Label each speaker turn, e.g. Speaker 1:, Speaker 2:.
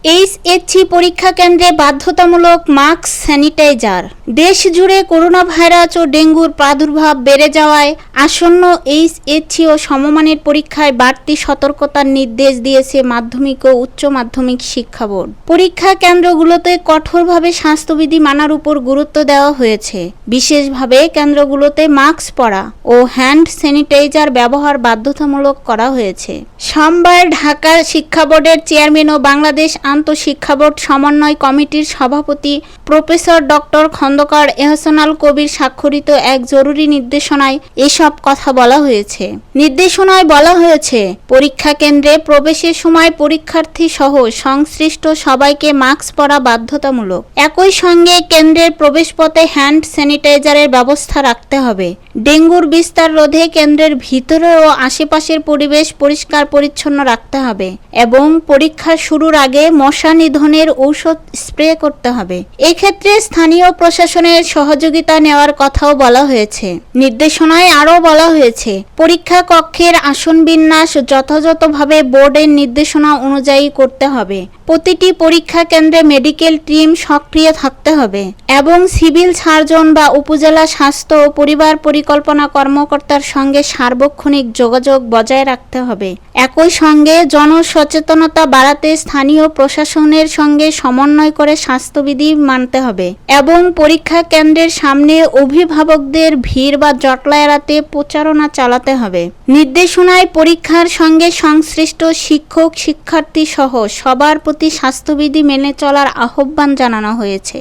Speaker 1: HSC পরীক্ষা কেন্দ্রে বাধ্যতামূলক মাস্ক, স্যানিটাইজার। দেশ জুড়ে করোনা ভাইরাস ও ডেঙ্গুর প্রাদুর্ভাব বেড়ে যাওয়ায় আসন্ন এইচএসসি ও সমমানের পরীক্ষায় বাড়তি সতর্কতার নির্দেশ দিয়েছে মাধ্যমিক ও উচ্চ মাধ্যমিক শিক্ষা বোর্ড। পরীক্ষা কেন্দ্রগুলোতে কঠোরভাবে স্বাস্থ্যবিধি মানার উপর গুরুত্ব দেওয়া হয়েছে। বিশেষভাবে কেন্দ্রগুলোতে মাস্ক পরা ও হ্যান্ড স্যানিটাইজার ব্যবহার বাধ্যতামূলক করা হয়েছে। সোমবার ঢাকা শিক্ষা বোর্ডের চেয়ারম্যান ও বাংলাদেশ আন্তঃশিক্ষা বোর্ড সমন্বয় কমিটির সভাপতি প্রফেসর ডক্টর খন্দকার এহসানুল কবির স্বাক্ষরিত এক জরুরি নির্দেশনায় এসব কথা বলা হয়েছে। নির্দেশনায় বলা হয়েছে, পরীক্ষা কেন্দ্রে প্রবেশের সময় পরীক্ষার্থী সহ সংশ্লিষ্ট সবাইকে মাস্ক পরা বাধ্যতামূলক। একই সঙ্গে কেন্দ্রের প্রবেশপথে হ্যান্ড স্যানিটাইজারের ব্যবস্থা রাখতে হবে। ডেঙ্গুর বিস্তার রোধে কেন্দ্রের ভিতরে ও আশেপাশের পরিবেশ পরিষ্কার পরিচ্ছন্ন রাখতে হবে এবং পরীক্ষা শুরুর আগে মশা নিধনের ঔষধ স্প্রে করতে হবে। এক্ষেত্রে স্থানীয় প্রশাসনের সহযোগিতা নেওয়ার কথাও বলা হয়েছে। নির্দেশনায় আরও বলা হয়েছে, পরীক্ষা কক্ষের আসন বিন্যাস যথাযথভাবে বোর্ডের নির্দেশনা অনুযায়ী করতে হবে। প্রতিটি পরীক্ষা কেন্দ্রে মেডিকেল টিম সক্রিয় থাকতে হবে এবং সিভিল সার্জন বা উপজেলা স্বাস্থ্য ও পরিবার পরিকল্পনা কর্মকর্তার সঙ্গে সার্বক্ষণিক যোগাযোগ বজায় রাখতে হবে। একই সঙ্গে জনসচেতনতা বাড়াতে স্থানীয় প্রশাসনের সঙ্গে সমন্বয় করে স্বাস্থ্যবিধি মানতে হবে এবং পরীক্ষা কেন্দ্রের সামনে অভিভাবকদের ভিড় বা জটলা এড়াতে প্রচারণা চালাতে হবে। নির্দেশনায় পরীক্ষার সঙ্গে সংশ্লিষ্ট শিক্ষক, শিক্ষার্থী সহ সবার প্রতি স্বাস্থ্যবিধি মেনে চলার আহ্বান জানানো হয়েছে।